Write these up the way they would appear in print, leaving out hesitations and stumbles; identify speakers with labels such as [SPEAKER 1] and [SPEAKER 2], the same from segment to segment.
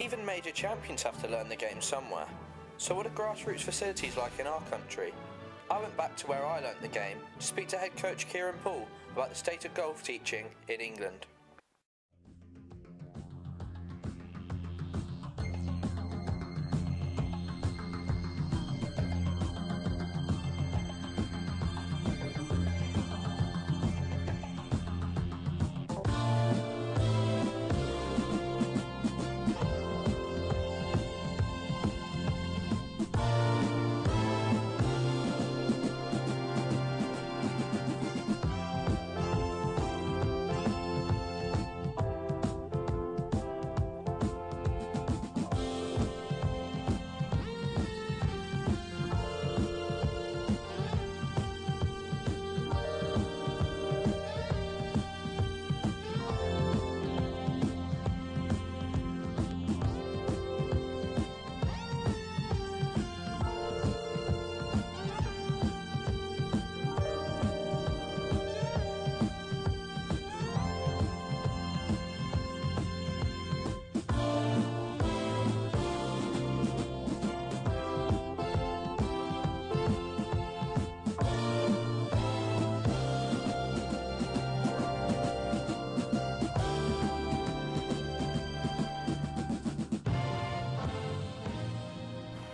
[SPEAKER 1] Even major champions have to learn the game somewhere. So what are grassroots facilities like in our country? I went back to where I learnt the game to speak to head coach Keiran Poole about the state of golf teaching in England.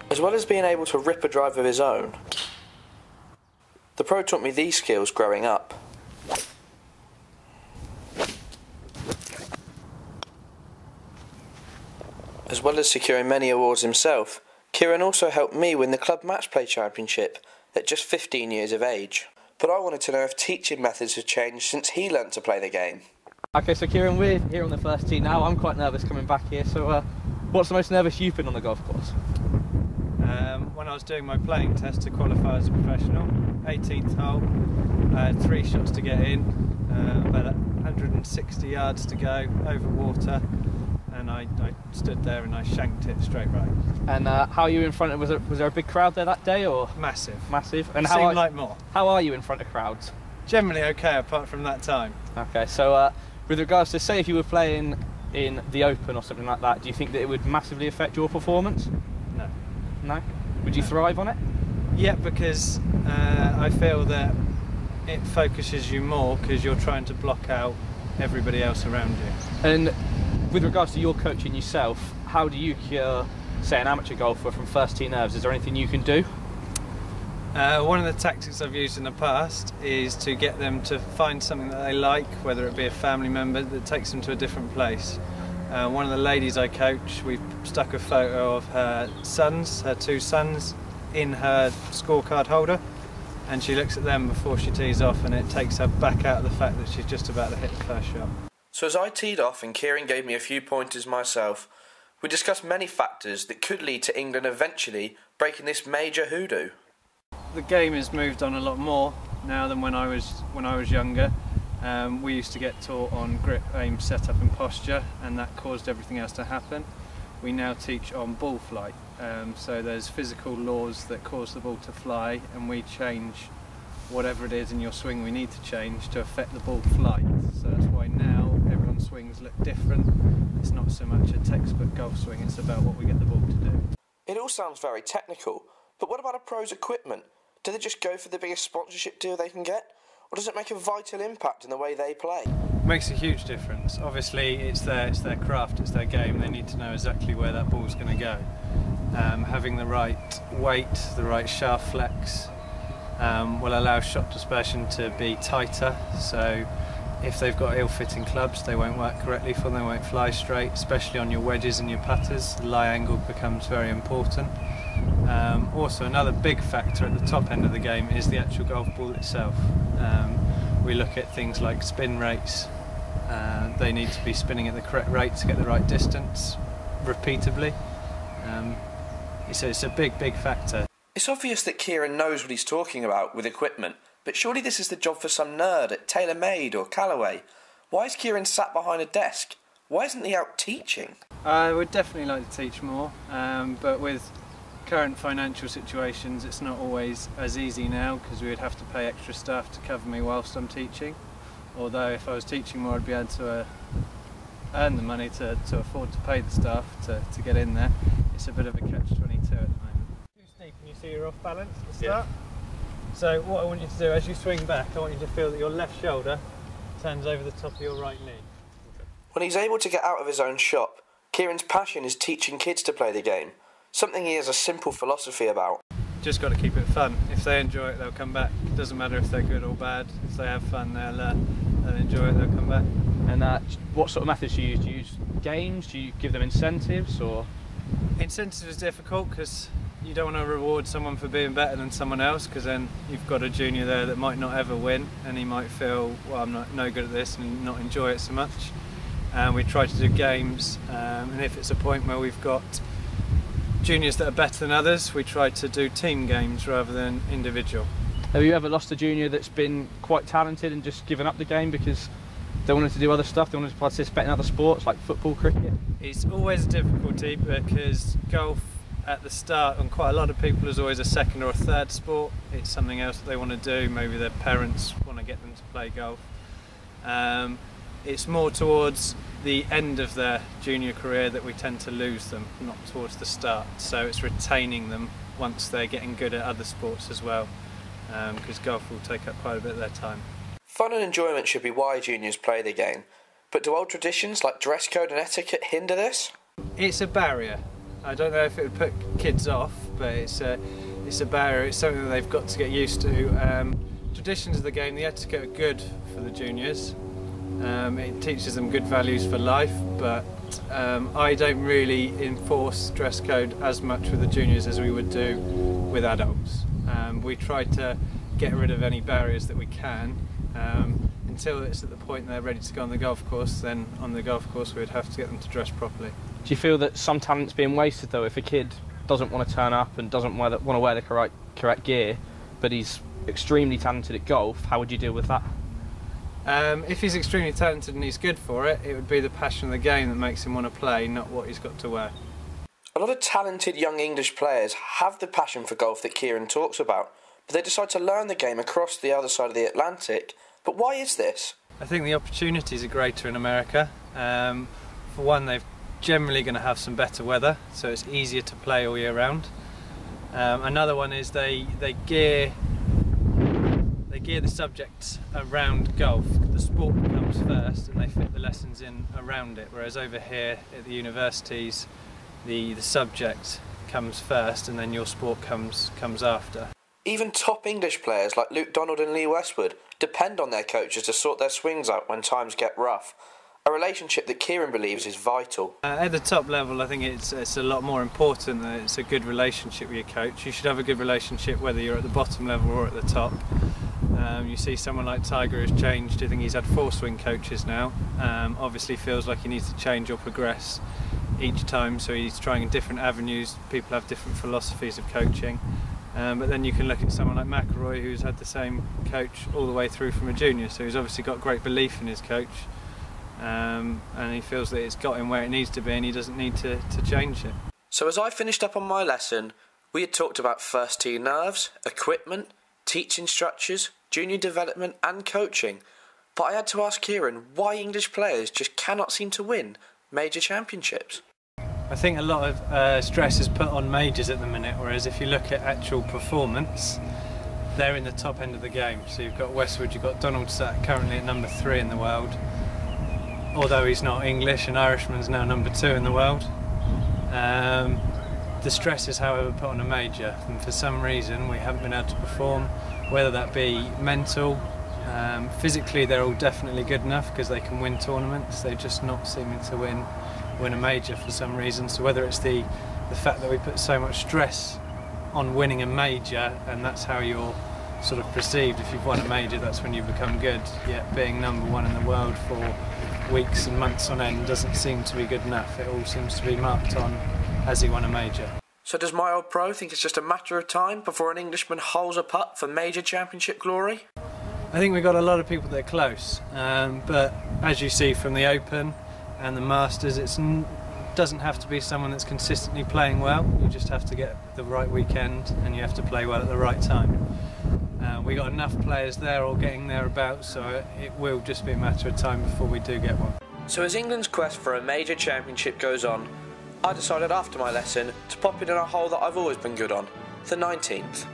[SPEAKER 1] As well as being able to rip a drive of his own, the pro taught me these skills growing up. As well as securing many awards himself, Keiran also helped me win the club match play championship at just 15 years of age. But I wanted to know if teaching methods have changed since he learnt to play the game.
[SPEAKER 2] Okay, so Keiran, we're here on the first tee now. I'm quite nervous coming back here, so what's the most nervous you've been on the golf course?
[SPEAKER 3] When I was doing my playing test to qualify as a professional, 18th hole, I had 3 shots to get in, about 160 yards to go, over water, and I stood there and I shanked it straight right.
[SPEAKER 2] And how are you in front of, was there a big crowd there that day, or?
[SPEAKER 3] Massive.
[SPEAKER 2] Massive. And
[SPEAKER 3] Seemed like more.
[SPEAKER 2] How are you in front of crowds?
[SPEAKER 3] Generally okay, apart from that time.
[SPEAKER 2] Okay, so with regards to, say if you were playing in the Open or something like that, do you think that it would massively affect your performance?
[SPEAKER 3] No.
[SPEAKER 2] No? Would you thrive on it?
[SPEAKER 3] Yeah, because I feel that it focuses you more because you're trying to block out everybody else around you.
[SPEAKER 2] And with regards to your coaching yourself, how do you cure, say, an amateur golfer from first tee nerves? Is there anything you can do?
[SPEAKER 3] One of the tactics I've used in the past is to get them to find something that they like, whether it be a family member that takes them to a different place. One of the ladies I coach, we've stuck a photo of her sons, her 2 sons, in her scorecard holder, and she looks at them before she tees off, and it takes her back out of the fact that she's just about to hit the first shot.
[SPEAKER 1] So as I teed off and Keiran gave me a few pointers myself, we discussed many factors that could lead to England eventually breaking this major hoodoo.
[SPEAKER 3] The game has moved on a lot more now than when I was younger. We used to get taught on grip, aim, setup and posture, and that caused everything else to happen. We now teach on ball flight, so there's physical laws that cause the ball to fly, and we change whatever it is in your swing we need to change to affect the ball flight. So that's why now everyone's swings look different. It's not so much a textbook golf swing, it's about what we get the ball to do.
[SPEAKER 1] It all sounds very technical, but what about a pro's equipment? Do they just go for the biggest sponsorship deal they can get? Or does it make a vital impact in the way they play?
[SPEAKER 3] It makes a huge difference. Obviously it's their craft, it's their game, they need to know exactly where that ball's going to go. Having the right weight, the right shaft flex will allow shot dispersion to be tighter, so if they've got ill-fitting clubs they won't work correctly for them, they won't fly straight, especially on your wedges and your putters. The lie angle becomes very important. Also another big factor at the top end of the game is the actual golf ball itself. We look at things like spin rates. They need to be spinning at the correct rate to get the right distance repeatedly. So it's a big factor.
[SPEAKER 1] It's obvious that Keiran knows what he's talking about with equipment, but surely this is the job for some nerd at TaylorMade or Callaway. Why is Keiran sat behind a desk? Why isn't he out teaching?
[SPEAKER 3] I would definitely like to teach more, but with current financial situations it's not always as easy now, because we would have to pay extra staff to cover me whilst I'm teaching. Although if I was teaching more I'd be able to earn the money to afford to pay the staff to get in there. It's a bit of a catch-22 at the moment. Too steep and you see you're off balance at the start. So what I want you to do, as you swing back, I want you to feel that your left shoulder turns over the top of your right knee.
[SPEAKER 1] When he's able to get out of his own shop, Keiran's passion is teaching kids to play the game, something he has a simple philosophy about.
[SPEAKER 3] Just got to keep it fun. If they enjoy it, they'll come back. It doesn't matter if they're good or bad. If they have fun, they'll enjoy it, they'll come back.
[SPEAKER 2] And what sort of methods do you use? Do you use games? Do you give them incentives? Or
[SPEAKER 3] incentives is difficult because you don't want to reward someone for being better than someone else, because then you've got a junior there that might not ever win and he might feel, well, I'm no good at this, and not enjoy it so much. We try to do games, and if it's a point where we've got juniors that are better than others, we try to do team games rather than individual.
[SPEAKER 2] Have you ever lost a junior that's been quite talented and just given up the game because they wanted to do other stuff, they wanted to participate in other sports like football, cricket?
[SPEAKER 3] It's always a difficulty because golf at the start, and quite a lot of people, is always a second or a third sport. It's something else that they want to do. Maybe their parents want to get them to play golf. It's more towards the end of their junior career that we tend to lose them, not towards the start. So it's retaining them once they're getting good at other sports as well, because golf will take up quite a bit of their time.
[SPEAKER 1] Fun and enjoyment should be why juniors play the game, but do old traditions like dress code and etiquette hinder this?
[SPEAKER 3] It's a barrier. I don't know if it would put kids off, but it's a barrier. It's something that they've got to get used to. Traditions of the game, the etiquette are good for the juniors. It teaches them good values for life, but I don't really enforce dress code as much with the juniors as we would do with adults. We try to get rid of any barriers that we can until it's at the point they're ready to go on the golf course. Then on the golf course we'd have to get them to dress properly.
[SPEAKER 2] Do you feel that some talent's being wasted though? If a kid doesn't want to turn up and doesn't want to wear the correct gear, but he's extremely talented at golf, how would you deal with that?
[SPEAKER 3] If he's extremely talented and he's good for it, it would be the passion of the game that makes him want to play, not what he's got to wear.
[SPEAKER 1] A lot of talented young English players have the passion for golf that Keiran talks about, but they decide to learn the game across the other side of the Atlantic. But why is this?
[SPEAKER 3] I think the opportunities are greater in America. For one, they're generally going to have some better weather, so it's easier to play all year round. Another one is they gear the subjects around golf. The sport comes first and they fit the lessons in around it, whereas over here at the universities the subject comes first and then your sport comes after.
[SPEAKER 1] Even top English players like Luke Donald and Lee Westwood depend on their coaches to sort their swings out when times get rough, a relationship that Keiran believes is vital.
[SPEAKER 3] At the top level, I think it's a lot more important that it's a good relationship with your coach. You should have a good relationship whether you're at the bottom level or at the top. You see someone like Tiger has changed. I think he's had 4 swing coaches now. Obviously feels like he needs to change or progress each time, so he's trying different avenues. People have different philosophies of coaching. But then you can look at someone like McIlroy, who's had the same coach all the way through from a junior, so he's obviously got great belief in his coach, and he feels that it's got him where it needs to be and he doesn't need to change it.
[SPEAKER 1] So as I finished up on my lesson, we had talked about first tee nerves, equipment, teaching structures, junior development and coaching, but I had to ask Keiran why English players just cannot seem to win major championships.
[SPEAKER 3] I think a lot of stress is put on majors at the minute, whereas if you look at actual performance, they're in the top end of the game. So you've got Westwood, you've got Donald sat currently at number 3 in the world, although he's not English, an Irishman's now number 2 in the world. The stress is however put on a major, and for some reason we haven't been able to perform, whether that be mental, physically they're all definitely good enough because they can win tournaments, they're just not seeming to win a major for some reason. So whether it's the fact that we put so much stress on winning a major and that's how you're sort of perceived, if you've won a major that's when you become good, yet being number 1 in the world for weeks and months on end doesn't seem to be good enough. It all seems to be marked on has he won a major. So
[SPEAKER 1] does my old pro think it's just a matter of time before an Englishman holes a putt for major championship glory?
[SPEAKER 3] I think we've got a lot of people that are close, but as you see from the Open and the Masters, it doesn't have to be someone that's consistently playing well. You just have to get the right weekend and you have to play well at the right time. We got enough players there or getting thereabouts, so it will just be a matter of time before we do get one.
[SPEAKER 1] So as England's quest for a major championship goes on, I decided after my lesson to pop it in a hole that I've always been good on, the 19th.